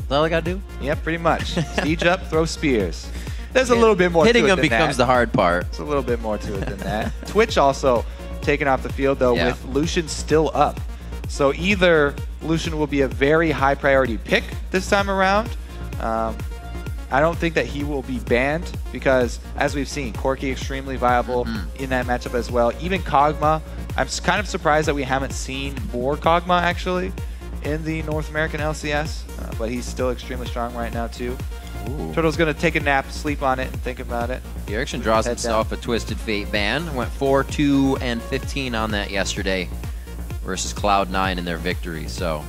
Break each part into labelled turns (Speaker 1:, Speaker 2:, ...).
Speaker 1: Is that all I got to do?
Speaker 2: Yep, pretty much. Siege up, throw spears. There's a little bit more to it than that.
Speaker 1: Hitting them becomes the hard part.
Speaker 2: There's a little bit more to it than that. Twitch also taken off the field, though, with Lucian still up. So either Lucian will be a very high priority pick this time around. I don't think that he will be banned because, as we've seen, Corki extremely viable in that matchup as well. Even Kog'Maw, I'm kind of surprised that we haven't seen more Kog'Maw actually in the North American LCS, but he's still extremely strong right now too. Ooh. Turtle's going to take a nap, sleep on it, and think about it.
Speaker 1: Bjergsen draws himself a Twisted Fate ban. Went 4-2 and 15 on that yesterday versus Cloud9 in their victory. So,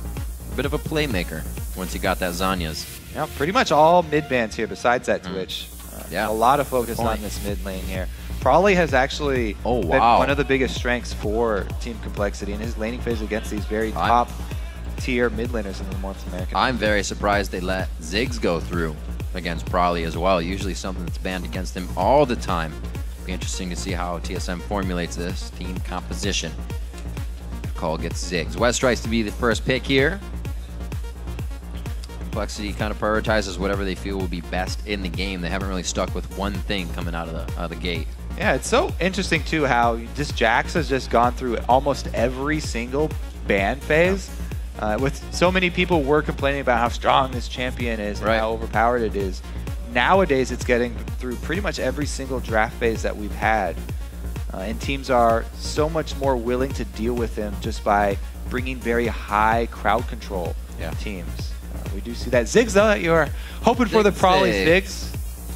Speaker 1: a bit of a playmaker once he got that Zanya's.
Speaker 2: Yeah, pretty much all mid bans here besides that Twitch.
Speaker 1: Yeah,
Speaker 2: a lot of focus on this mid lane here. Prolly has actually been one of the biggest strengths for Team compLexity in his laning phase against these very top tier mid laners in the North American.
Speaker 1: I'm very surprised they let Ziggs go through against Prolly as well. Usually something that's banned against him all the time. Be interesting to see how TSM formulates this team composition. COL gets Ziggs. Westrice to be the first pick here. compLexity kind of prioritizes whatever they feel will be best in the game. They haven't really stuck with one thing coming out of the gate.
Speaker 2: Yeah, it's so interesting too how this Jax has just gone through almost every single ban phase. With so many people were complaining about how strong this champion is and how overpowered it is. Nowadays, it's getting through pretty much every single draft phase that we've had. And teams are so much more willing to deal with him just by bringing very high crowd control teams. We do see that. Ziggs, though, that you're hoping for the Prolly Ziggs.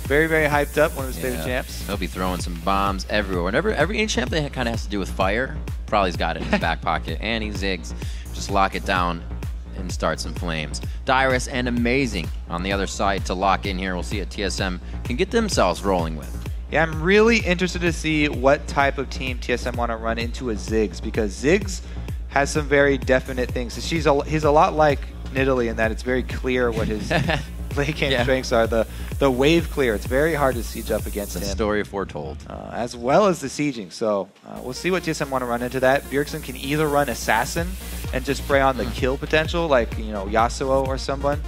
Speaker 2: Very, very hyped up, one of his favorite champs.
Speaker 1: He'll be throwing some bombs everywhere. Whenever every champ that kind of has to do with fire, Prolly's got it in his back pocket. And he Ziggs. Just lock it down and start some flames. Dyrus and Amazing on the other side to lock in here. We'll see what TSM can get themselves rolling with.
Speaker 2: Yeah, I'm really interested to see what type of team TSM want to run into a Ziggs, because Ziggs has some very definite things. He's a lot like Nidalee in that it's very clear what his late game strengths are. The wave clear, it's very hard to siege up against him.
Speaker 1: The story foretold.
Speaker 2: As well as the sieging. So we'll see what TSM want to run into that. Bjergsen can either run Assassin and just spray on the kill potential, like Yasuo or someone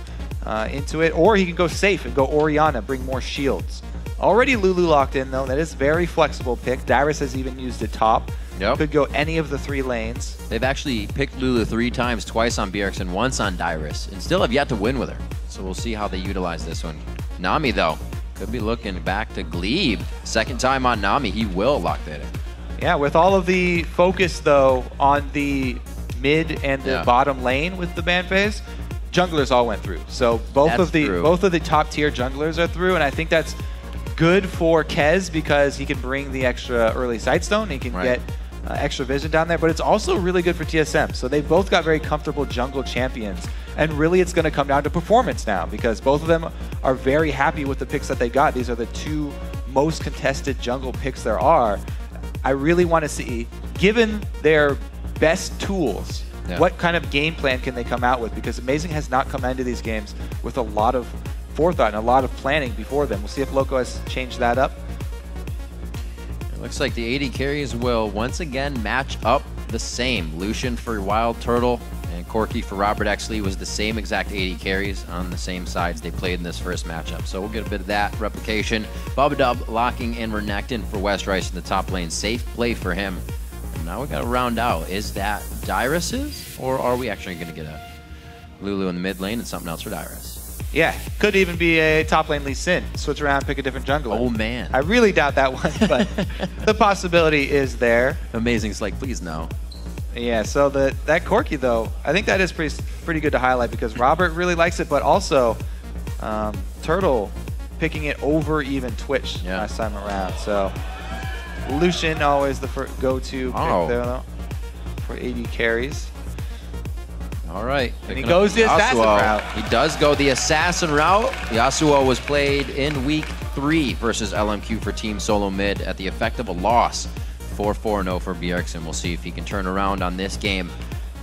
Speaker 2: into it, or he can go safe and go Orianna, bring more shields. Already Lulu locked in though. That is very flexible pick. Dyrus has even used it top. Could go any of the 3 lanes.
Speaker 1: They've actually picked Lulu 3 times, twice on Bjergsen, once on Dyrus, and still have yet to win with her. So we'll see how they utilize this one. Nami, though, could be looking back to Gleeb. Second time on Nami, he will lock that in.
Speaker 2: Yeah, with all of the focus, though, on the mid and the bottom lane with the ban phase, junglers all went through. So both of the top tier junglers are through, and I think that's good for Kez because he can bring the extra early sightstone. He can get extra vision down there, but it's also really good for TSM. So they both got very comfortable jungle champions, and really it's going to come down to performance now because both of them are very happy with the picks that they got. These are the 2 most contested jungle picks there are. I really want to see, given their best tools, what kind of game plan can they come out with, because Amazing has not come into these games with a lot of forethought and a lot of planning before them. We'll see if Loco has changed that up.
Speaker 1: Looks like the AD carries will once again match up the same. Lucian for WildTurtle and Corki for RobertxLEE was the same exact AD carries on the same sides they played in this first matchup. So we'll get a bit of that replication. Bubbadub locking in Renekton for Westrice in the top lane. Safe play for him. And now we got to round out. Is that Dyrus's, or are we actually going to get a Lulu in the mid lane and something else for Dyrus?
Speaker 2: Yeah, could even be a top lane Lee Sin. Switch around, pick a different jungler.
Speaker 1: Oh, man.
Speaker 2: I really doubt that one, but the possibility is there.
Speaker 1: Amazing's like, please no.
Speaker 2: Yeah, so that Corki, though, I think that is pretty good to highlight because Robert really likes it, but also Turtle picking it over even Twitch last time around. So Lucian always the go-to pick there, though, for AD carries.
Speaker 1: All right.
Speaker 2: And he goes the assassin route.
Speaker 1: He does go the assassin route. Yasuo was played in week 3 versus LMQ for Team Solomid at the effect of a loss. 4-4-0 for Bjergsen. We'll see if he can turn around on this game.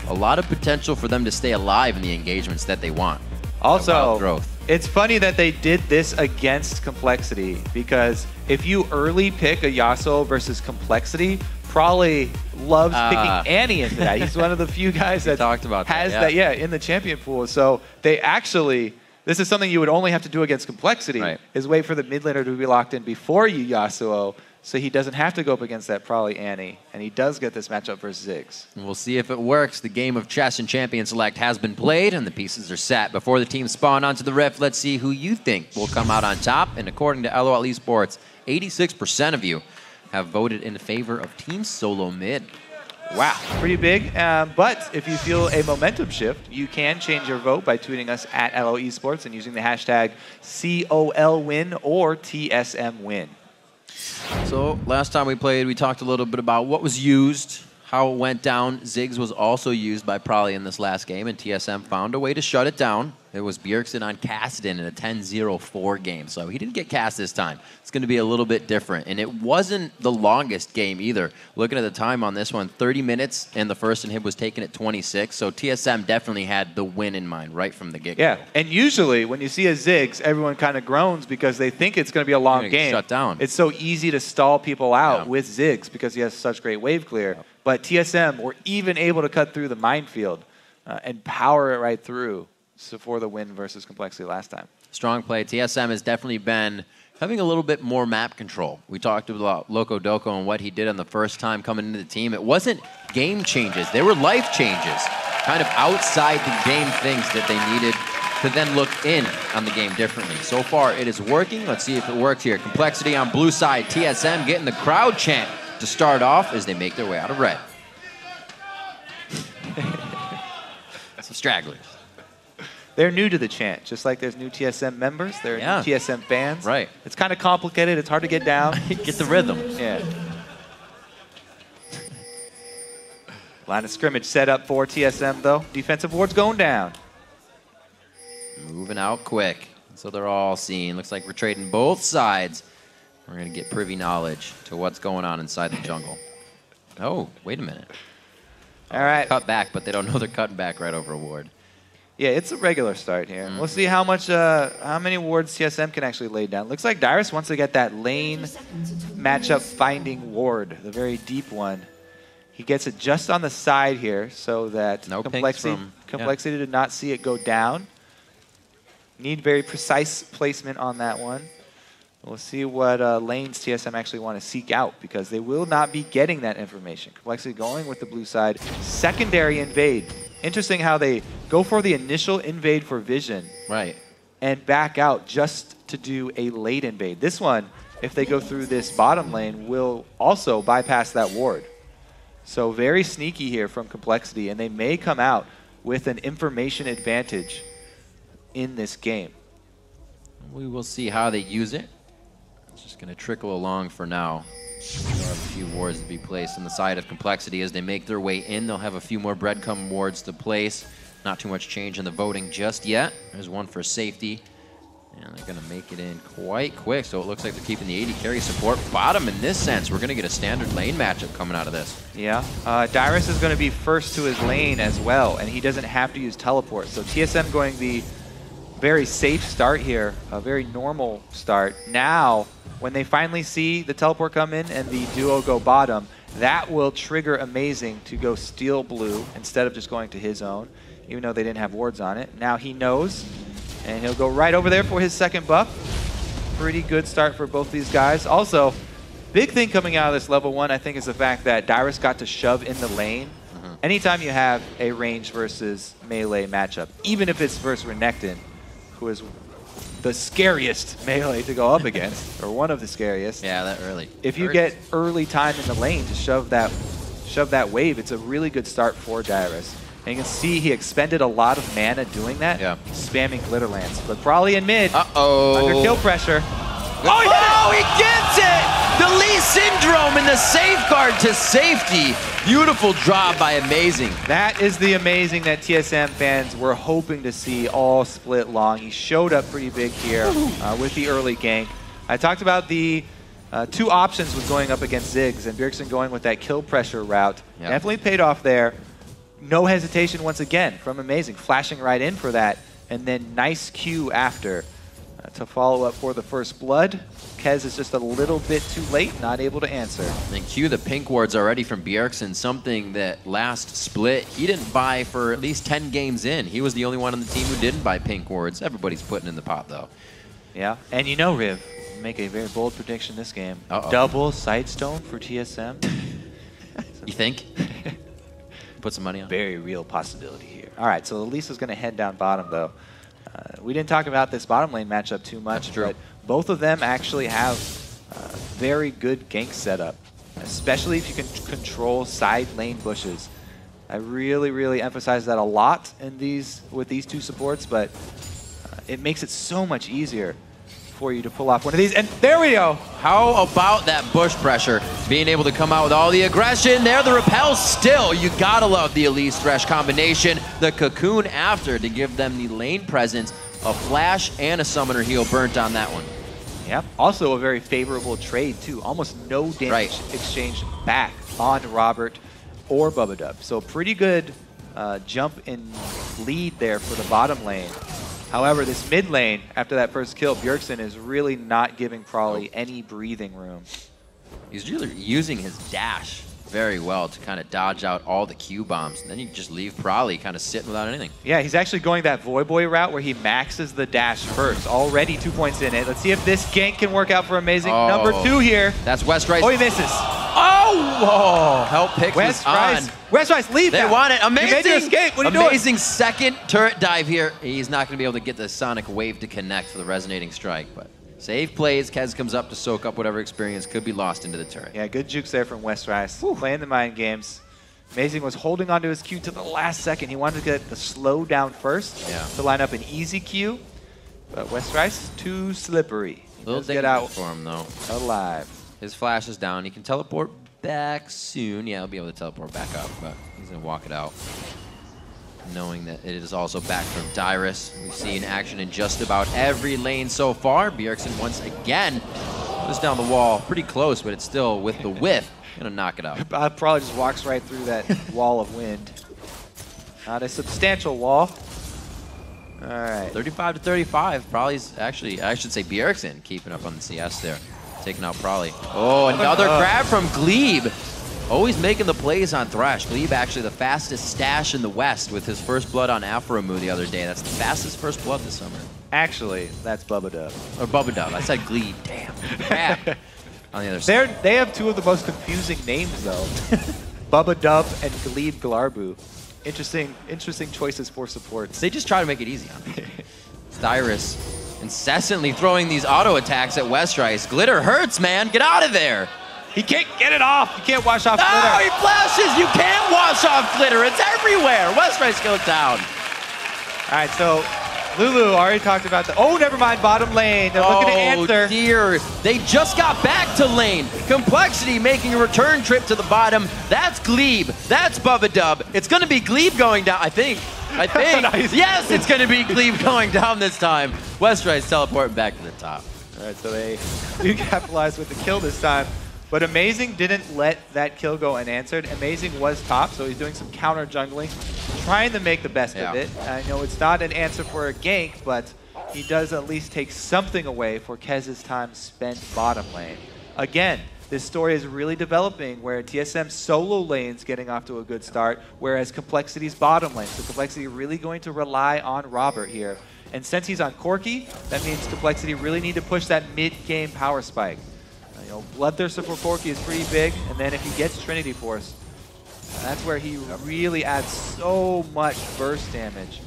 Speaker 1: A lot of potential for them to stay alive in the engagements that they want.
Speaker 2: Also, it's funny that they did this against compLexity because if you early pick a Yasuo versus compLexity, Prolly loves picking Annie into that. He's one of the few guys that
Speaker 1: talked about
Speaker 2: has that in the champion pool. So they actually This is something you would only have to do against compLexity, is wait for the mid laner to be locked in before you Yasuo, so he doesn't have to go up against that Prolly Annie, and he does get this matchup versus Ziggs.
Speaker 1: And we'll see if it works. The game of chess and champion select has been played, and the pieces are set. Before the teams spawn onto the rift, let's see who you think will come out on top. And according to LOL Esports, 86% of you have voted in favor of Team Solomid.
Speaker 2: Wow, pretty big. But if you feel a momentum shift, you can change your vote by tweeting us at LOL Esports and using the hashtag COLWin or TSMWin.
Speaker 1: So last time we played, we talked a little bit about what was used, how it went down. Ziggs was also used by Prolly in this last game, and TSM found a way to shut it down. It was Bjergsen on Kassadin in a 10-0-4 game, so he didn't get cast this time. It's going to be a little bit different, and it wasn't the longest game either. Looking at the time on this one, 30 minutes, and the first inhib was taken at 26, so TSM definitely had the win in mind right from the get-go.
Speaker 2: Yeah, and usually when you see a Ziggs, everyone kind of groans because they think it's going to be a long game.
Speaker 1: Shut down.
Speaker 2: It's so easy to stall people out with Ziggs because he has such great wave clear. But TSM were even able to cut through the minefield and power it right through for the win versus compLexity last time.
Speaker 1: Strong play. TSM has definitely been having a little bit more map control. We talked about Loco Doco and what he did on the first time coming into the team. It wasn't game changes. They were life changes, kind of outside the game things that they needed to then look in on the game differently. So far, it is working. Let's see if it works here. compLexity on blue side. TSM getting the crowd chant to start off as they make their way out of red. Some stragglers.
Speaker 2: They're new to the chant, just like there's new TSM members. There are new TSM fans.
Speaker 1: Right.
Speaker 2: It's kind of complicated. It's hard to get down.
Speaker 1: Get the rhythm.
Speaker 2: Yeah. Line of scrimmage set up for TSM, though. Defensive ward's going down.
Speaker 1: Moving out quick. So they're all seen. Looks like we're trading both sides. We're going to get privy knowledge to what's going on inside the jungle. Oh, wait a minute.
Speaker 2: All right.
Speaker 1: Cut back, but they don't know they're cutting back right over a ward.
Speaker 2: Yeah, it's a regular start here. We'll see how many wards TSM can actually lay down. Looks like Dyrus wants to get that lane matchup finding ward, the very deep one. He gets it just on the side here so that compLexity did not see it go down. Need very precise placement on that one. We'll see what lanes TSM actually want to seek out because they will not be getting that information. compLexity going with the blue side. Secondary invade. Interesting how they go for the initial invade for vision.
Speaker 1: Right.
Speaker 2: And back out just to do a late invade. This one, if they go through this bottom lane, will also bypass that ward. So very sneaky here from compLexity, and they may come out with an information advantage in this game.
Speaker 1: We will see how they use it. It's just going to trickle along for now. They'll have a few wards to be placed on the side of compLexity as they make their way in. They'll have a few more breadcrumb wards to place. Not too much change in the voting just yet. There's one for safety. And they're going to make it in quite quick. So it looks like they're keeping the AD carry support bottom in this sense. We're going to get a standard lane matchup coming out of this.
Speaker 2: Yeah. Dyrus is going to be first to his lane as well, and he doesn't have to use teleport. So TSM going the very safe start here, a very normal start. Now, when they finally see the teleport come in and the duo go bottom, that will trigger Amazing to go steal blue instead of just going to his own, even though they didn't have wards on it. Now he knows, and he'll go right over there for his second buff. Pretty good start for both these guys. Also, big thing coming out of this level 1, I think, is the fact that Dyrus got to shove in the lane. Anytime you have a range versus melee matchup, even if it's versus Renekton, who is the scariest melee to go up against, or one of the scariest.
Speaker 1: Yeah, that early.
Speaker 2: If you get early time in the lane to shove that wave, it's a really good start for Dyrus. And you can see he expended a lot of mana doing that, spamming Glitter Lance. But Prolly in mid, under kill pressure.
Speaker 1: Oh, he gets it! The Lee Syndrome and the safeguard to safety. Beautiful job by Amazing.
Speaker 2: That is the Amazing that TSM fans were hoping to see all split long. He showed up pretty big here with the early gank. I talked about the two options with going up against Ziggs, and Bjergsen going with that kill pressure route. Definitely paid off there. No hesitation once again from Amazing, flashing right in for that, and then nice Q after. to follow up for the first blood. Kez is just a little bit too late, not able to answer.
Speaker 1: And cue the pink wards already from Bjergsen, something that last split he didn't buy for at least 10 games in. He was the only one on the team who didn't buy pink wards. Everybody's putting in the pot though.
Speaker 2: Yeah, and you know, Riv, make a very bold prediction this game. Double Sightstone for TSM.
Speaker 1: You think? Put some money on.
Speaker 2: Very real possibility here. All right, so Elise is going to head down bottom though. We didn't talk about this bottom lane matchup too much, but both of them actually have very good gank setup, especially if you can control side lane bushes. I really, really emphasize that a lot in with these two supports, but it makes it so much easier for you to pull off one of these. And there we go.
Speaker 1: How about that bush pressure? Being able to come out with all the aggression there, the repel still. You gotta love the Elise Thresh combination. The cocoon after to give them the lane presence, a flash and a summoner heal burnt on that one.
Speaker 2: Yep. Also a very favorable trade too. Almost no damage exchanged back on Robert or Bubbadub. So pretty good jump in lead there for the bottom lane. However, this mid lane, after that first kill, Bjergsen is really not giving Prolly any breathing room.
Speaker 1: He's really using his dash very well to kind of dodge out all the Q bombs. And then you just leave Prolly kind of sitting without anything.
Speaker 2: Yeah, he's actually going that Void Boy route where he maxes the dash first. Already 2 points in it. Let's see if this gank can work out for Amazing. Number 2 here.
Speaker 1: That's Westrice.
Speaker 2: Oh, he misses.
Speaker 1: Oh! Help pick was on.
Speaker 2: Westrice, leave
Speaker 1: They want it. Amazing.
Speaker 2: You made your escape. What are you doing?
Speaker 1: Amazing second turret dive here. He's not going to be able to get the Sonic Wave to connect for the resonating strike, but save plays. Kez comes up to soak up whatever experience could be lost into the turret.
Speaker 2: Yeah, good jukes there from Westrice. Playing the mind games. Amazing was holding onto his Q to the last second. He wanted to get the slow down first to line up an easy Q, but Westrice too slippery.
Speaker 1: Little get out for him though.
Speaker 2: Alive.
Speaker 1: His flash is down. He can teleport back soon. Yeah, he'll be able to teleport back up, but he's going to walk it out, knowing that it is also back from Dyrus. We've seen action in just about every lane so far. Bjergsen once again goes down the wall. Pretty close, but it's still with the whiff. Gonna knock it out.
Speaker 2: Probably just walks right through that wall of wind. Not a substantial wall. All right.
Speaker 1: 35 to 35. Prolly's actually, I should say Bjergsen keeping up on the CS there. Taking out Prolly. Oh, another grab from Gleeb. Always making the plays on Thresh. Gleeb actually the fastest stash in the West with his first blood on Afromu the other day. That's the fastest first blood this summer.
Speaker 2: Actually, that's Bubbadub.
Speaker 1: Or Bubbadub. I said Gleeb. Damn. Crap. On the other side.
Speaker 2: They have two of the most confusing names, though. Bubbadub and Gleeb Glarbu. Interesting choices for supports.
Speaker 1: They just try to make it easy on him. Dyrus incessantly throwing these auto attacks at Westrice. Glitter hurts, man. Get out of there.
Speaker 2: He can't get it off. You can't wash off Glitter.
Speaker 1: No, he flashes. You can't wash off Glitter. It's everywhere. Westrice goes down.
Speaker 2: All right, so Lulu already talked about the... Oh, never mind. Bottom lane. They're looking to answer.
Speaker 1: Oh, dear. They just got back to lane. compLexity making a return trip to the bottom. That's Gleeb. That's Bubbadub. It's going to be Gleeb going down, I think. Nice. Yes, it's going to be Gleeb going down this time. Westrice teleporting back to the top.
Speaker 2: All right, so they do capitalize with the kill this time. But Amazing didn't let that kill go unanswered. Amazing was top, so he's doing some counter jungling, trying to make the best of it. I know it's not an answer for a gank, but he does at least take something away for Kez's time spent bottom lane. Again, this story is really developing where TSM solo lane's getting off to a good start, whereas compLexity's bottom lane. So compLexity really going to rely on Robert here. And since he's on Corki, that means compLexity really need to push that mid-game power spike. You know, Bloodthirster for Corki is pretty big, and then if he gets Trinity Force, that's where he really adds so much burst damage,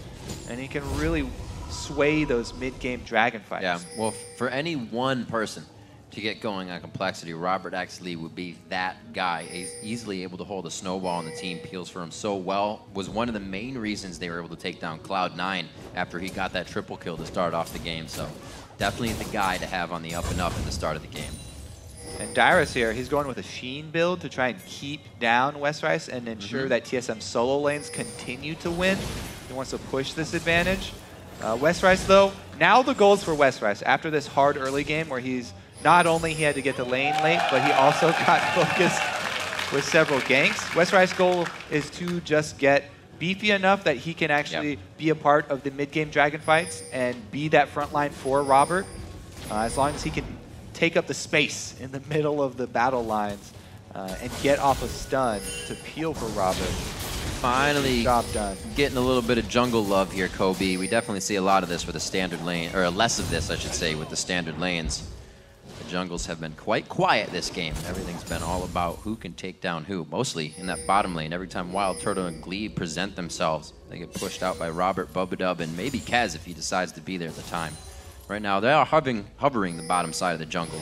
Speaker 2: and he can really sway those mid-game dragon fights.
Speaker 1: Yeah, well, for any one person to get going on compLexity, RobertxLEE would be that guy. He's easily able to hold a snowball, and the team peels for him so well. Was one of the main reasons they were able to take down Cloud9 after he got that triple kill to start off the game. So definitely the guy to have on the up and up at the start of the game.
Speaker 2: And Dyrus here, he's going with a Sheen build to try and keep down Westrice and ensure that TSM solo lanes continue to win. He wants to push this advantage. Westrice, though, now the goals for Westrice after this hard early game where he's not only he had to get the lane late, but he also got focused with several ganks. Westrice's goal is to just get beefy enough that he can actually be a part of the mid-game dragon fights and be that front line for Robert. As long as he can take up the space in the middle of the battle lines and get off a stun to peel for Robert.
Speaker 1: Finally
Speaker 2: job done.
Speaker 1: Getting a little bit of jungle love here, Kobe. We definitely see a lot of this with the standard lane, or less of this, I should say, with the standard lanes. The jungles have been quite quiet this game. Everything's been all about who can take down who. Mostly in that bottom lane. Every time WildTurtle and Gleeb present themselves, they get pushed out by Robert, Bubbadub, and maybe Kez if he decides to be there at the time. Right now, they are hovering the bottom side of the jungle.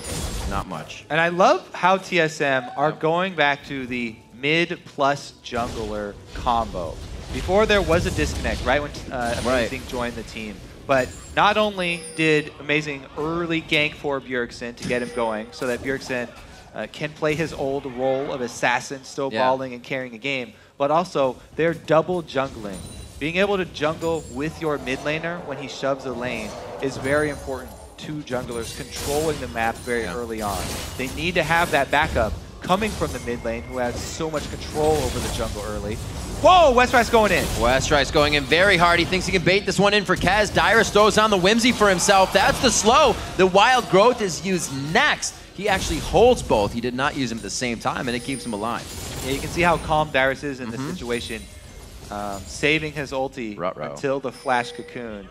Speaker 1: Not much.
Speaker 2: And I love how TSM are going back to the mid plus jungler combo. Before there was a disconnect, right when Amazing joined the team. But not only did Amazing early gank for Bjergsen to get him going so that Bjergsen can play his old role of assassin, still balling and carrying a game, but also they're double jungling. Being able to jungle with your mid laner when he shoves a lane is very important to junglers controlling the map very early on. They need to have that backup coming from the mid lane who has so much control over the jungle early. Whoa, Westrice going in.
Speaker 1: Westrice going in very hard. He thinks he can bait this one in for Kez. Dyrus throws on the Whimsy for himself. That's the slow. The Wild Growth is used next. He actually holds both. He did not use them at the same time, and it keeps him alive.
Speaker 2: Yeah, you can see how calm Dyrus is in this situation. Saving his ulti until the flash cocoon.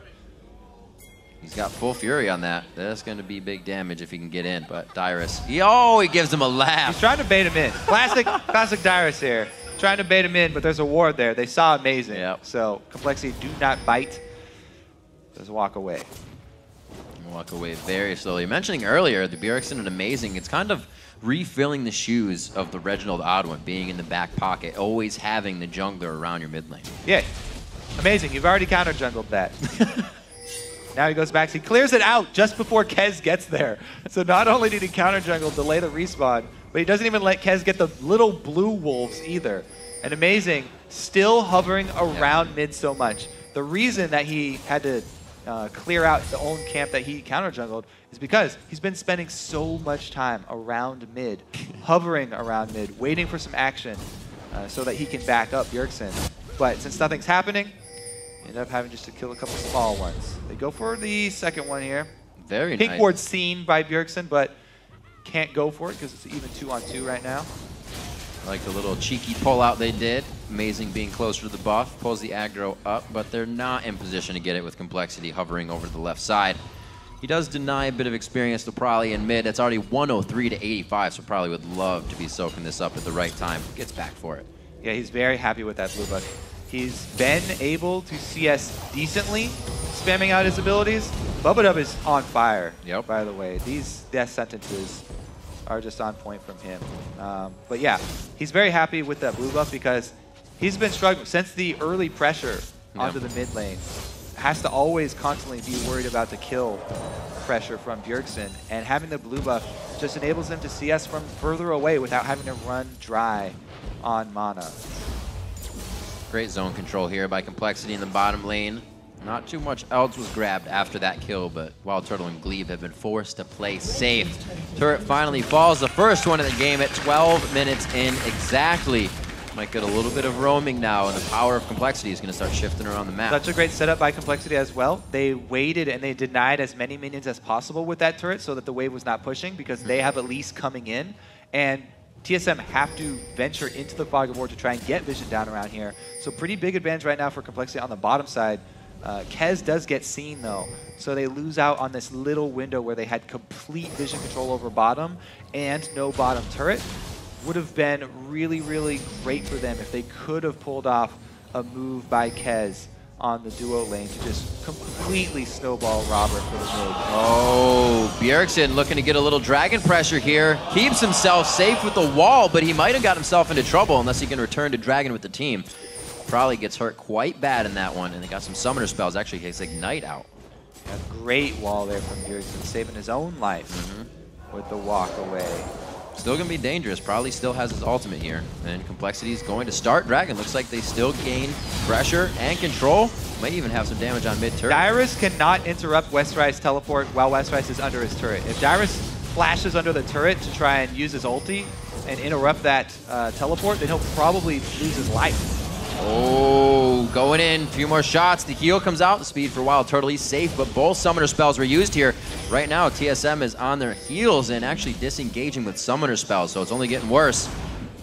Speaker 1: He's got full fury on that. That's going to be big damage if he can get in, but Dyrus, he gives him a laugh.
Speaker 2: He's trying to bait him in. Classic Dyrus here. Trying to bait him in, but there's a ward there. They saw Amazing. So compLexity do not bite. Just walk away.
Speaker 1: Walk away very slowly. Mentioning earlier, the Bjergsen and Amazing, it's kind of refilling the shoes of the Reginald Oddwin, being in the back pocket, always having the jungler around your mid lane.
Speaker 2: Yeah, Amazing. You've already counter jungled that. Now he goes back. He clears it out just before Kez gets there. So not only did he counter jungle, delay the respawn, but he doesn't even let Kez get the little blue wolves either. And Amazing still hovering around mid so much. The reason that he had to clear out the own camp that he counter jungled is because he's been spending so much time around mid, hovering around mid, waiting for some action so that he can back up Bjergsen. But since nothing's happening, end up having just to kill a couple small ones. They go for the second one here.
Speaker 1: Very nice.
Speaker 2: Pink ward seen by Bjergsen, but can't go for it because it's even 2-on-2 right now.
Speaker 1: I like the little cheeky pull out they did. Amazing being closer to the buff. Pulls the aggro up, but they're not in position to get it with compLexity hovering over the left side. He does deny a bit of experience to Prolly in mid. It's already 103 to 85, so Prolly would love to be soaking this up at the right time. Gets back for it.
Speaker 2: Yeah, he's very happy with that blue buff. He's been able to CS decently, spamming out his abilities. Bubbadub is on fire, by the way. These death sentences are just on point from him. But yeah, he's very happy with that blue buff because he's been struggling since the early pressure onto the mid lane. Has to always constantly be worried about the kill pressure from Bjergsen, and having the blue buff just enables him to CS from further away without having to run dry on mana.
Speaker 1: Great zone control here by compLexity in the bottom lane. Not too much else was grabbed after that kill, but WildTurtle and Gleeb have been forced to play safe. Turret finally falls, the first one of the game at 12 minutes in exactly. Might get a little bit of roaming now, and the power of compLexity is going to start shifting around the map.
Speaker 2: Such a great setup by compLexity as well. They waited and they denied as many minions as possible with that turret so that the wave was not pushing because they have Elise coming in, and TSM have to venture into the Fog of War to try and get vision down around here. So pretty big advantage right now for compLexity on the bottom side. Kez does get seen though, so they lose out on this little window where they had complete vision control over bottom and no bottom turret. Would have been really, really great for them if they could have pulled off a move by Kez on the duo lane to just completely snowball Robert for the mid.
Speaker 1: Oh, Bjergsen looking to get a little dragon pressure here. Keeps himself safe with the wall, but he might have got himself into trouble unless he can return to dragon with the team. Probably gets hurt quite bad in that one, and they got some summoner spells. Actually, takes Ignite out.
Speaker 2: A great wall there from Bjergsen, saving his own life with the walk away.
Speaker 1: Still going to be dangerous. Probably still has his ultimate here. And compLexity is going to start dragon. Looks like they still gain pressure and control. Might even have some damage on mid-turret.
Speaker 2: Dyrus cannot interrupt Westrice teleport while Westrice is under his turret. If Dyrus flashes under the turret to try and use his ulti and interrupt that teleport, then he'll probably lose his life.
Speaker 1: Oh, going in, a few more shots. The heal comes out, the speed for WildTurtle. He's safe, but both summoner spells were used here. Right now, TSM is on their heels and actually disengaging with summoner spells, so it's only getting worse.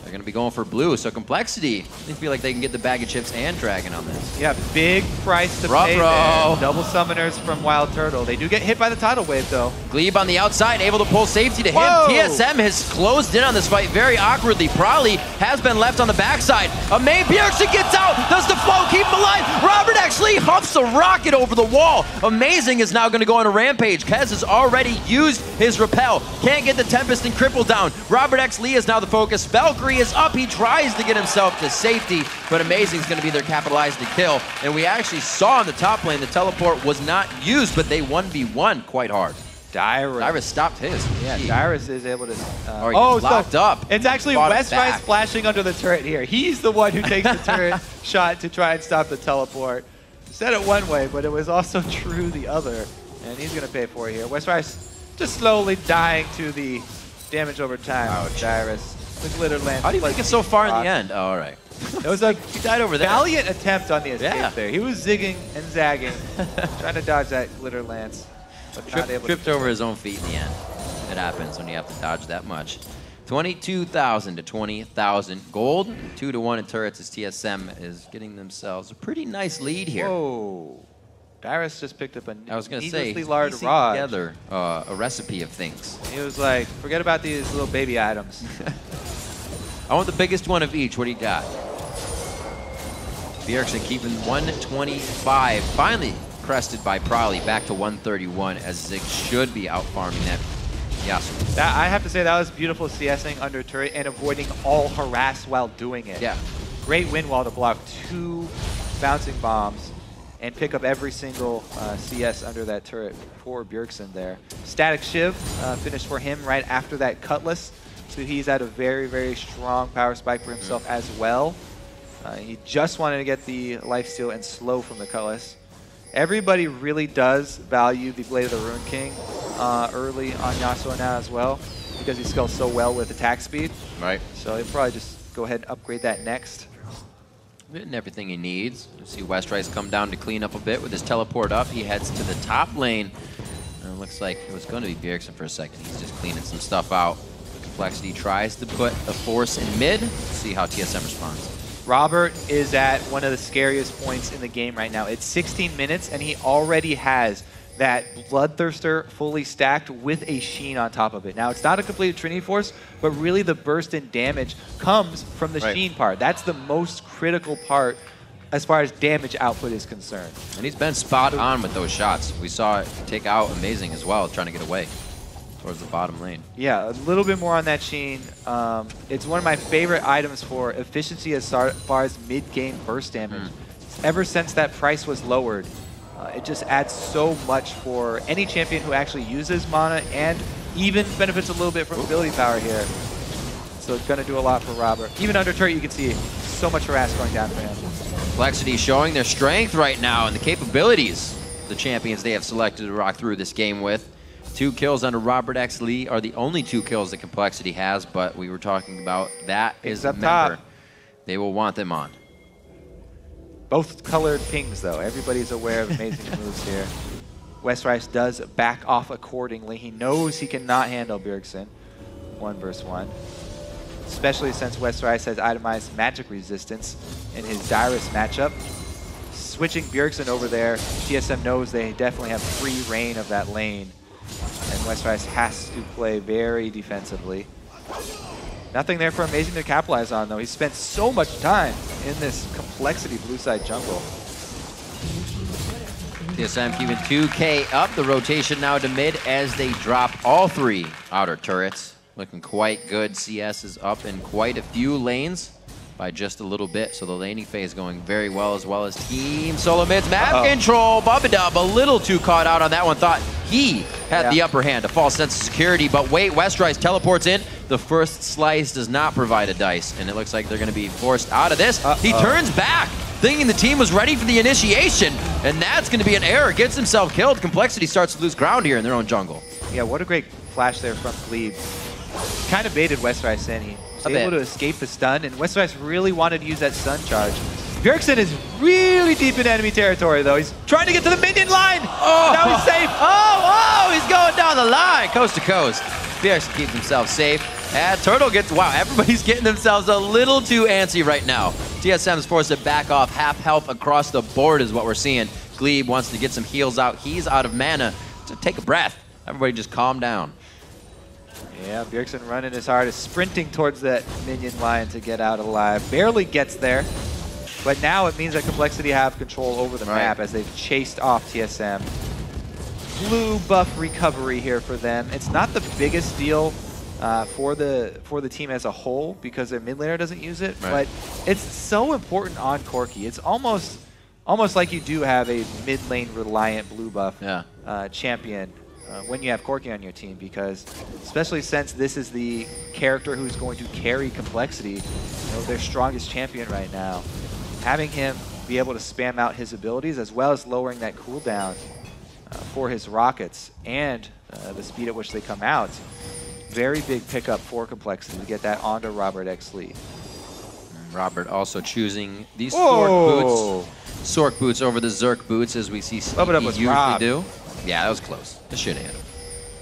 Speaker 1: They're going to be going for blue, so compLexity, they feel like they can get the bag of chips and dragon on this.
Speaker 2: Yeah, big price to pay there. Double summoners from WildTurtle. They do get hit by the tidal wave, though.
Speaker 1: Gleeb on the outside, able to pull safety to him. TSM has closed in on this fight very awkwardly. Prolly has been left on the backside. Bjergsen gets out, does the flow, keep him alive. RobertxLEE huffs a rocket over the wall. Amazing is now going to go on a rampage. Kez has already used his repel. Can't get the Tempest and Cripple down. RobertxLEE is now the focus. Valkyrie is up. He tries to get himself to safety, but Amazing is going to be there capitalized to kill. And we actually saw in the top lane the teleport was not used, but they 1v1 quite hard. Dyrus stopped his.
Speaker 2: Yeah, Dyrus is able to...
Speaker 1: locked up.
Speaker 2: It's actually Westrice flashing under the turret here. He's the one who takes the turret shot to try and stop the teleport. Said it one way, but it was also true the other. And he's going to pay for it here. Westrice just slowly dying to the damage over time.
Speaker 1: Ouch.
Speaker 2: Dyrus. The glitter lance.
Speaker 1: How do you make it so far in the end? Oh, all right.
Speaker 2: It was a
Speaker 1: he died over there.
Speaker 2: Valiant attempt on the escape there. He was zigging and zagging, trying to dodge that glitter lance.
Speaker 1: Tripped over his own feet in the end. It happens when you have to dodge that much. 22,000 to 20,000 gold. 2-1 in turrets as TSM is getting themselves a pretty nice lead here.
Speaker 2: Whoa. Dyrus just picked up a
Speaker 1: needlessly
Speaker 2: large rod.
Speaker 1: Together a recipe of things.
Speaker 2: He was like, forget about these little baby items.
Speaker 1: I want the biggest one of each. What do you got? Bjergsen keeping 125. Finally crested by Prolly, back to 131 as Ziggs should be out farming that Yasuo.
Speaker 2: I have to say that was beautiful CSing under turret and avoiding all harass while doing it.
Speaker 1: Yeah.
Speaker 2: Great wind wall to block 2 bouncing bombs and pick up every single CS under that turret for Bjergsen there. Static Shiv finished for him right after that Cutlass. So he's at a very, very strong power spike for himself as well. He just wanted to get the lifesteal and slow from the Cutlass. Everybody really does value the Blade of the Rune King early on Yasuo now as well, because he scales so well with attack speed.
Speaker 1: Right.
Speaker 2: So he'll probably just go ahead and upgrade that next.
Speaker 1: Getting everything he needs. You see Westrice come down to clean up a bit with his teleport up. He heads to the top lane. And it looks like it was going to be Bjergsen for a second. He's just cleaning some stuff out. compLexity tries to put a force in mid. See how TSM responds.
Speaker 2: Robert is at one of the scariest points in the game right now. It's 16 minutes, and he already has that Bloodthirster fully stacked with a Sheen on top of it. Now, it's not a complete Trinity Force, but really the burst in damage comes from the Sheen part. That's the most critical part as far as damage output is concerned.
Speaker 1: And he's been spot on with those shots. We saw it take out Amazing as well, trying to get away towards the bottom lane.
Speaker 2: Yeah, a little bit more on that Sheen. It's one of my favorite items for efficiency as far as mid-game burst damage. Ever since that price was lowered, it just adds so much for any champion who actually uses mana and even benefits a little bit from ability power here. So it's going to do a lot for Robert. Even under turret, you can see so much harass going down for him.
Speaker 1: compLexity showing their strength right now and the capabilities the champions they have selected to rock through this game with. 2 kills under RobertxLEE are the only 2 kills that compLexity has, but we were talking about that is a member. They will want them on.
Speaker 2: Both colored pings, though. Everybody's aware of Amazing moves here. Westrice does back off accordingly. He knows he cannot handle Bjergsen 1 versus 1. Especially since Westrice has itemized magic resistance in his Dyrus matchup. Switching Bjergsen over there, TSM knows they definitely have free reign of that lane. And Westrice has to play very defensively. Nothing there for Amazing to capitalize on, though. He spent so much time in this compLexity blue side jungle.
Speaker 1: TSM keeping 2K up. The rotation now to mid as they drop all 3 outer turrets. Looking quite good. CS is up in quite a few lanes by just a little bit. So the laning phase going very well, as well as Team Solomid's map control. Bubbadub a little too caught out on that one. Thought he had the upper hand, a false sense of security. But wait, Westrice teleports in. The first slice does not provide a dice, and it looks like they're going to be forced out of this. He turns back, thinking the team was ready for the initiation, and that's going to be an error. Gets himself killed. compLexity starts to lose ground here in their own jungle.
Speaker 2: Yeah, what a great flash there from Gleeb. Kind of baited Westrice in. He was able to escape the stun, and Westrice really wanted to use that stun charge. Bjergsen is really deep in enemy territory, though. He's trying to get to the minion line.
Speaker 1: Oh,
Speaker 2: now he's safe.
Speaker 1: Oh, he's going down the line, coast to coast. Bjergsen keeps himself safe. And Turtle gets, wow, everybody's getting themselves a little too antsy right now. TSM's forced to back off. Half health across the board is what we're seeing. Gleeb wants to get some heals out. He's out of mana. So take a breath. Everybody just calm down.
Speaker 2: Yeah, Bjergsen running as hard as sprinting towards that minion line to get out alive. Barely gets there. But now it means that compLexity have control over the map as they've chased off TSM. Blue buff recovery here for them. It's not the biggest deal for the team as a whole because their mid laner doesn't use it, but it's so important on Corki. It's almost like you do have a mid lane reliant blue buff champion when you have Corki on your team, because especially since this is the character who's going to carry compLexity, you know, their strongest champion right now. Having him be able to spam out his abilities as well as lowering that cooldown for his rockets and the speed at which they come out, very big pickup for compLexity to get that onto RobertxLEE. Robert also choosing these Sork boots over the Zerk boots, as we see he usually do. Yeah, that was close. It should have hit him,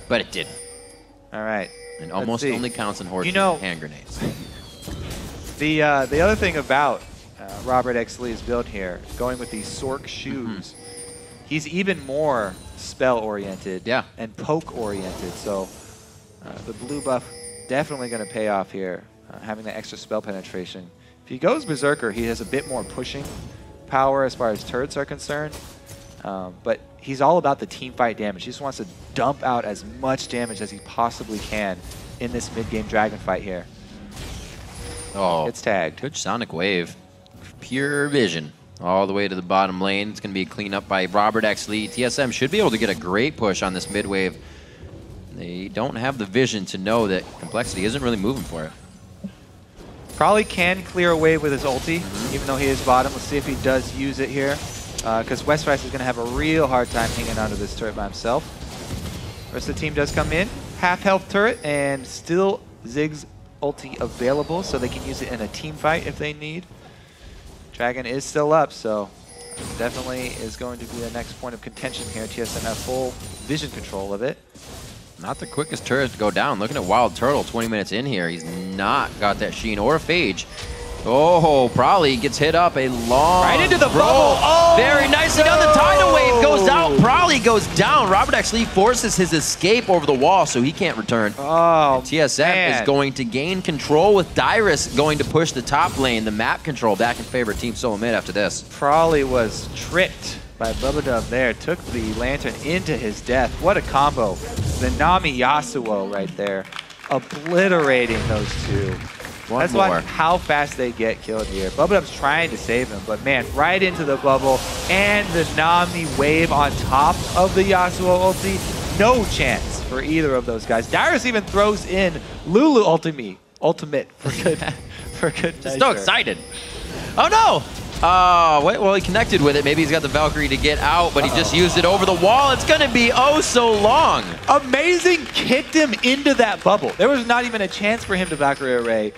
Speaker 2: but it didn't. All right. And almost only counts in horse hand grenades. The other thing about RobertxLEE's build here, going with these Sork shoes, he's even more spell-oriented and poke-oriented. So the blue buff definitely going to pay off here, having the extra spell penetration. If he goes Berserker, he has a bit more pushing power as far as turrets are concerned. But he's all about the team fight damage. He just wants to dump out as much damage as he possibly can in this mid-game dragon fight here. Oh, it's tagged. Good Sonic Wave. Pure vision all the way to the bottom lane. It's going to be a cleanup by RobertxLEE. TSM should be able to get a great push on this mid wave. They don't have the vision to know that compLexity isn't really moving for it. Prolly can clear a wave with his ulti, even though he is bottom. Let's see if he does use it here, because Westrice is going to have a real hard time hanging onto this turret by himself. The rest of the team does come in. Half health turret, and still Ziggs ulti available, so they can use it in a team fight if they need. Dragon is still up, so definitely is going to be the next point of contention here. TSM have full vision control of it. Not the quickest turret to go down. Looking at WildTurtle 20 minutes in here. He's not got that Sheen or a Phage. Oh, Prolly gets hit up a long right into the bubble. Oh, very nicely done. The tidal wave goes out. Prolly goes down. RobertxLEE forces his escape over the wall, so he can't return. Oh, TSM is going to gain control with Dyrus going to push the top lane. The map control back in favor of Team Solomid after this. Prolly was tricked by Bubbadub there. Took the lantern into his death. What a combo. The Nami Yasuo right there. Obliterating those two. That's why how fast they get killed here. Bubbadub's trying to save him, but man, right into the bubble and the Nami wave on top of the Yasuo ulti. No chance for either of those guys. Dyrus even throws in Lulu ultimate for good measure. So excited. Oh no! Well, he connected with it. Maybe he's got the Valkyrie to get out, but he just used it over the wall. It's going to be oh so long. Amazing kicked him into that bubble. There was not even a chance for him to Valkyrie array.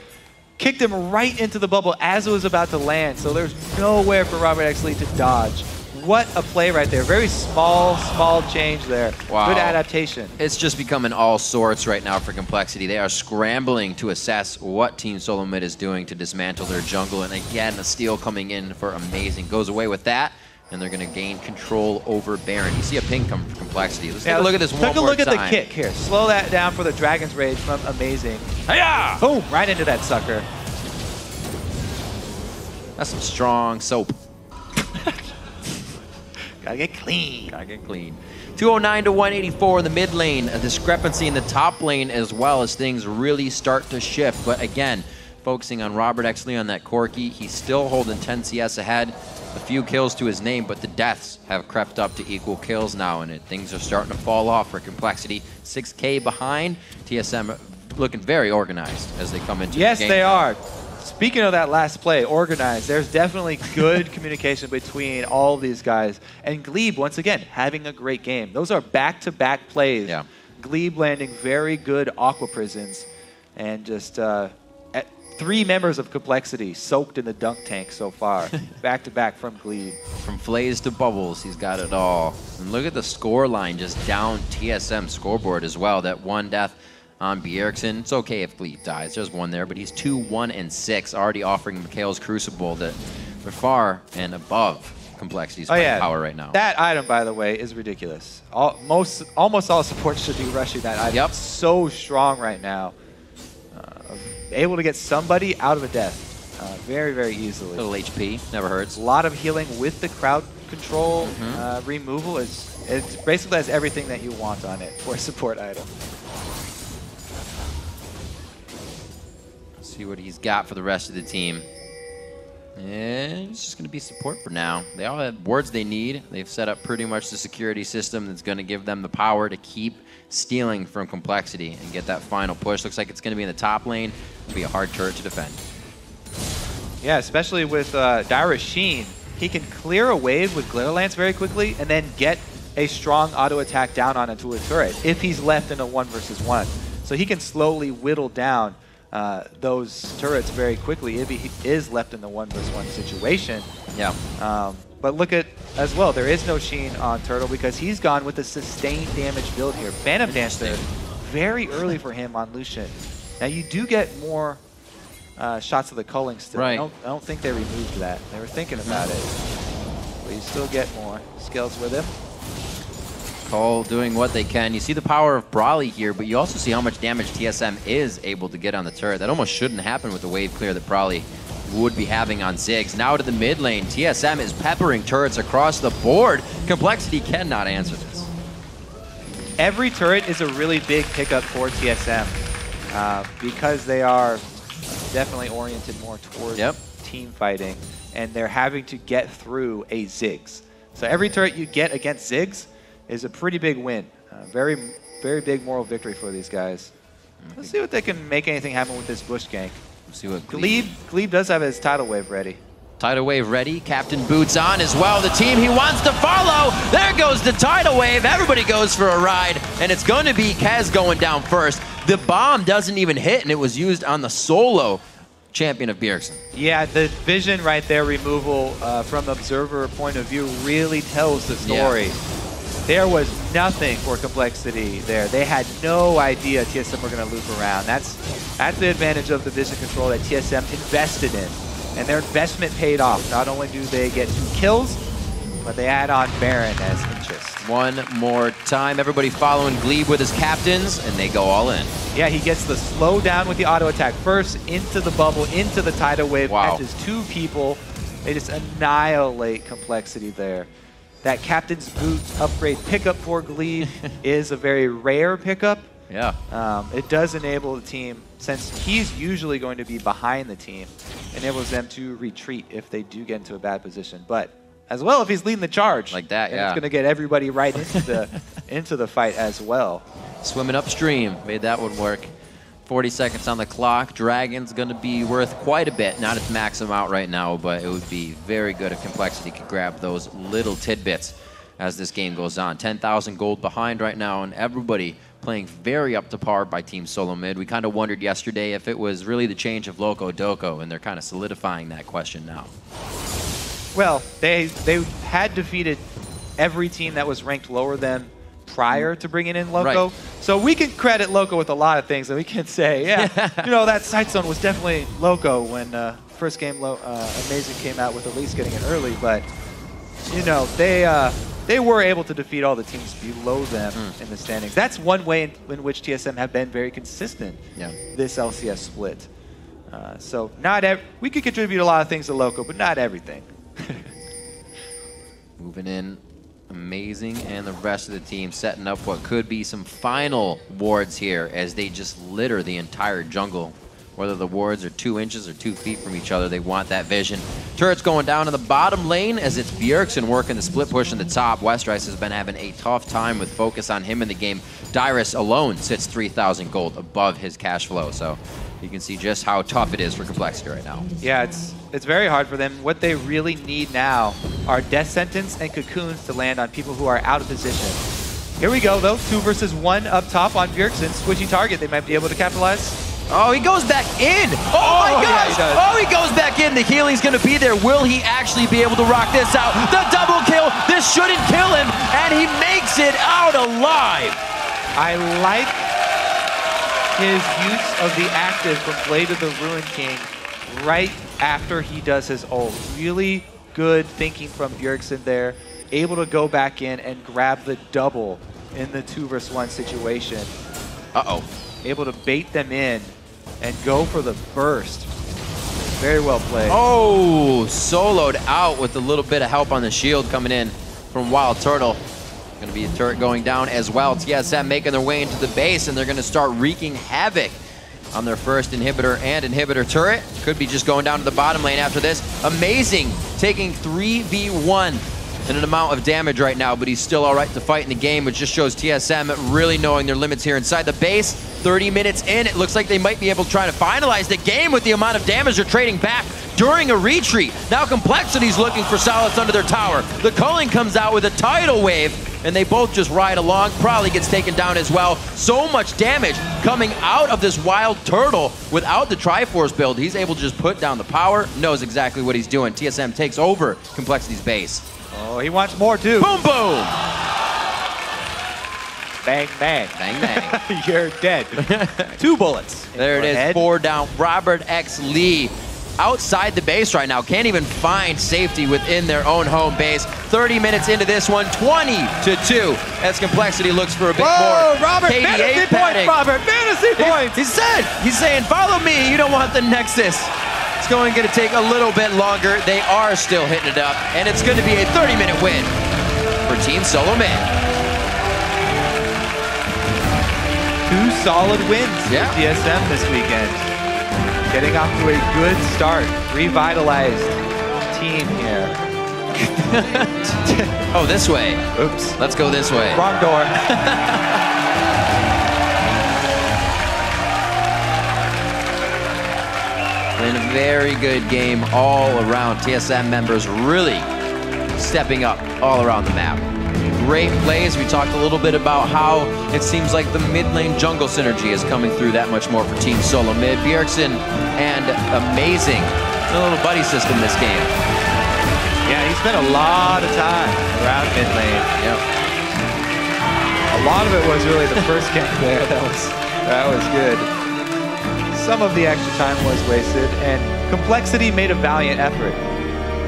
Speaker 2: Kicked him right into the bubble as it was about to land, so there's nowhere for RobertxLEE to dodge. What a play right there. Very small change there. Wow. Good adaptation. It's just becoming all sorts right now for compLexity. They are scrambling to assess what Team Solomid is doing to dismantle their jungle. And again, the steal coming in for amazing. Goes away with that, and they're going to gain control over Baron. You see a ping come from compLexity. Let's take a look at this one more time. Take a look at the kick here. Slow that down for the Dragon's Rage from Amazing. Hiya! Boom! Right into that sucker. That's some strong soap. Gotta get clean. Gotta get clean. 209 to 184 in the mid lane. A discrepancy in the top lane as well as things really start to shift. But again, focusing on RobertxLEE on that Corki, he's still holding 10 CS ahead. A few kills to his name, but the deaths have crept up to equal kills now, and things are starting to fall off for compLexity. 6K behind. TSM looking very organized as they come into the game. Yes, they are. Speaking of that last play, organized, there's definitely good communication between all of these guys. And Gleeb, once again, having a great game. Those are back-to-back plays. Yeah. Gleeb landing very good Aqua Prisons and just 3 members of compLexity soaked in the dunk tank so far, back to back from Gleeb.
Speaker 1: From Flays to Bubbles, he's got it all. And look at the score line just down TSM scoreboard as well. That 1 death on Bjergsen. It's okay if Gleeb dies. There's 1 there, but he's 2, 1, and 6, already offering Mikhail's Crucible that we're far and above compLexity's power right now.
Speaker 2: That item, by the way, is ridiculous. Almost all supports should be rushing that item.
Speaker 1: Yep.
Speaker 2: It's so strong right now. Able to get somebody out of a death very, very easily.
Speaker 1: Little HP, never hurts.
Speaker 2: A lot of healing with the crowd control removal. It basically has everything that you want on it for a support item.
Speaker 1: Let's see what he's got for the rest of the team. And it's just going to be support for now. They all have wards they need. They've set up pretty much the security system that's going to give them the power to keep stealing from compLexity and get that final push. Looks like it's going to be in the top lane. It'll be a hard turret to defend.
Speaker 2: Yeah, especially with Dyrus Sheen. He can clear a wave with Glitter Lance very quickly and then get a strong auto attack down onto a turret if he's left in a 1 versus 1. So he can slowly whittle down those turrets very quickly if he is left in the 1 versus 1 situation.
Speaker 1: Yeah.
Speaker 2: But look at, as well, there is no Sheen on Turtle because he's gone with a sustained damage build here. Phantom Dancer, very early for him on Lucian. Now you do get more shots of the culling still.
Speaker 1: Right.
Speaker 2: I don't think they removed that. They were thinking about it. But you still get more skills with him.
Speaker 1: COL doing what they can. You see the power of Prolly here, but you also see how much damage TSM is able to get on the turret. That almost shouldn't happen with the wave clear that Prolly would be having on Ziggs. Now to the mid lane, TSM is peppering turrets across the board. compLexity cannot answer this.
Speaker 2: Every turret is a really big pickup for TSM because they are definitely oriented more towards team fighting, and they're having to get through a Ziggs. So every turret you get against Ziggs is a pretty big win. Very, very big moral victory for these guys. Let's see what they can make anything happen with this bush gank.
Speaker 1: Let's see what
Speaker 2: Gleeb does have his tidal wave ready.
Speaker 1: Tidal wave ready. Captain Boots on as well. The team he wants to follow. There goes the tidal wave. Everybody goes for a ride, and it's going to be Kez going down first. The bomb doesn't even hit, and it was used on the solo champion of Bjergsen.
Speaker 2: Yeah, the vision right there, removal from observer point of view, really tells the story. Yeah. There was nothing for compLexity there. They had no idea TSM were going to loop around. That's the advantage of the vision control that TSM invested in. And their investment paid off. Not only do they get 2 kills, but they add on Baron as interest.
Speaker 1: One more time. Everybody following Gleeb with his captains, and they go all in.
Speaker 2: Yeah, he gets the slow down with the auto attack first, into the bubble, into the tidal wave, catches 2 people. They just annihilate compLexity there. That Captain's Boot upgrade pickup for Gleeb is a very rare pickup.
Speaker 1: Yeah.
Speaker 2: It does enable the team, since he's usually going to be behind the team, enables them to retreat if they do get into a bad position. But as well, if he's leading the charge.
Speaker 1: Like that,
Speaker 2: it's going to get everybody right into the fight as well.
Speaker 1: Swimming upstream, made that one work. 40 seconds on the clock. Dragon's going to be worth quite a bit. Not its max amount right now, but it would be very good if compLexity could grab those little tidbits as this game goes on. 10,000 gold behind right now, and everybody playing very up to par by Team Solomid. We kind of wondered yesterday if it was really the change of Loco Doco, and they're kind of solidifying that question now.
Speaker 2: Well, they had defeated every team that was ranked lower than prior to bringing in Loco. Right. So we can credit Loco with a lot of things, and we can say, yeah, you know, that side zone was definitely Loco when first game Amazing came out with Elise getting it early, but you know, they were able to defeat all the teams below them in the standings. That's one way in which TSM have been very consistent this LCS split. So we could contribute a lot of things to Loco, but not everything.
Speaker 1: Moving in, Amazing and the rest of the team setting up what could be some final wards here as they just litter the entire jungle. Whether the wards are 2 inches or 2 feet from each other, they want that vision. Turrets going down in the bottom lane as it's Bjergsen working the split push in the top. Westrice has been having a tough time with focus on him in the game. Dyrus alone sits 3,000 gold above his cash flow, so you can see just how tough it is for compLexity right now.
Speaker 2: Yeah, it's very hard for them. What they really need now are Death Sentence and Cocoons to land on people who are out of position. Here we go, though. 2 versus 1 up top on Bjergsen. Squishy target. They might be able to capitalize.
Speaker 1: Oh, he goes back in. Oh my gosh.
Speaker 2: Yeah,
Speaker 1: he goes back in. The healing's going to be there. Will he actually be able to rock this out? The double kill. This shouldn't kill him. And he makes it out alive.
Speaker 2: I like his use of the active from Blade of the Ruin King right after he does his ult. Really good thinking from Bjergsen there. Able to go back in and grab the double in the 2 versus 1 situation. Able to bait them in and go for the burst. Very well played.
Speaker 1: Oh, soloed out with a little bit of help on the shield coming in from WildTurtle. Going to be a turret going down as well. TSM making their way into the base, and they're going to start wreaking havoc on their first inhibitor and inhibitor turret. Could be just going down to the bottom lane after this. Amazing, taking 3v1 in an amount of damage right now, but he's still all right to fight in the game, which just shows TSM really knowing their limits here inside the base. 30 minutes in, it looks like they might be able to try to finalize the game with the amount of damage they're trading back during a retreat. Now compLexity's looking for solace under their tower. The culling comes out with a tidal wave, and they both just ride along. Prolly gets taken down as well. So much damage coming out of this WildTurtle without the Triforce build. He's able to just put down the power, knows exactly what he's doing. TSM takes over compLexity's base.
Speaker 2: Oh, he wants more too.
Speaker 1: Boom, boom.
Speaker 2: Bang, bang.
Speaker 1: Bang, bang.
Speaker 2: You're dead. 2 bullets.
Speaker 1: There it is,
Speaker 2: head.
Speaker 1: 4 down. RobertxLEE outside the base right now. Can't even find safety within their own home base. 30 minutes into this one, 20-2. As compLexity looks for a bit more.
Speaker 2: Robert, fantasy points, Robert, fantasy points.
Speaker 1: He's saying, follow me, you don't want the Nexus. It's going to take a little bit longer. They are still hitting it up, and it's going to be a 30-minute win for Team Solomid.
Speaker 2: 2 solid wins for TSM this weekend. Getting off to a good start. Revitalized team here.
Speaker 1: Oh, this way.
Speaker 2: Oops.
Speaker 1: Let's go this way.
Speaker 2: Wrong door.
Speaker 1: And a very good game all around. TSM members really stepping up all around the map. Great plays. We talked a little bit about how it seems like the mid lane jungle synergy is coming through that much more for Team Solomid. Bjergsen and amazing little buddy system this game.
Speaker 2: Yeah, he spent a lot of time around mid lane.
Speaker 1: Yep.
Speaker 2: A lot of it was really the first gank there. That was good. Some of the extra time was wasted, and compLexity made a valiant effort,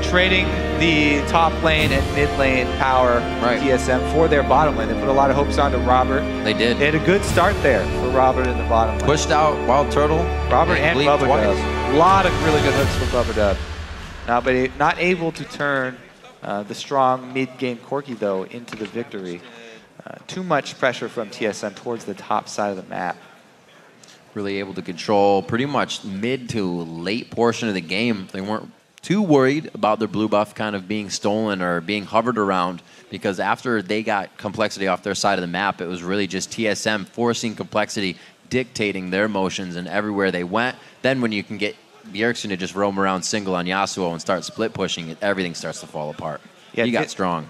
Speaker 2: trading the top lane and mid lane power TSM for their bottom lane. They put a lot of hopes onto Robert.
Speaker 1: They did.
Speaker 2: They had a good start there for Robert in the bottom lane.
Speaker 1: Pushed out WildTurtle.
Speaker 2: Robert and Bubbadub. A lot of really good hooks for Bubbadub. Now, but not able to turn the strong mid-game Corki, though, into the victory. Too much pressure from TSM towards the top side of the map.
Speaker 1: Really able to control pretty much mid to late portion of the game. They weren't too worried about their blue buff kind of being stolen or being hovered around, because after they got compLexity off their side of the map, it was really just TSM forcing compLexity, dictating their motions, and everywhere they went. Then when you can get Bjergsen to just roam around single on Yasuo and start split pushing it, everything starts to fall apart. Yeah, he got strong.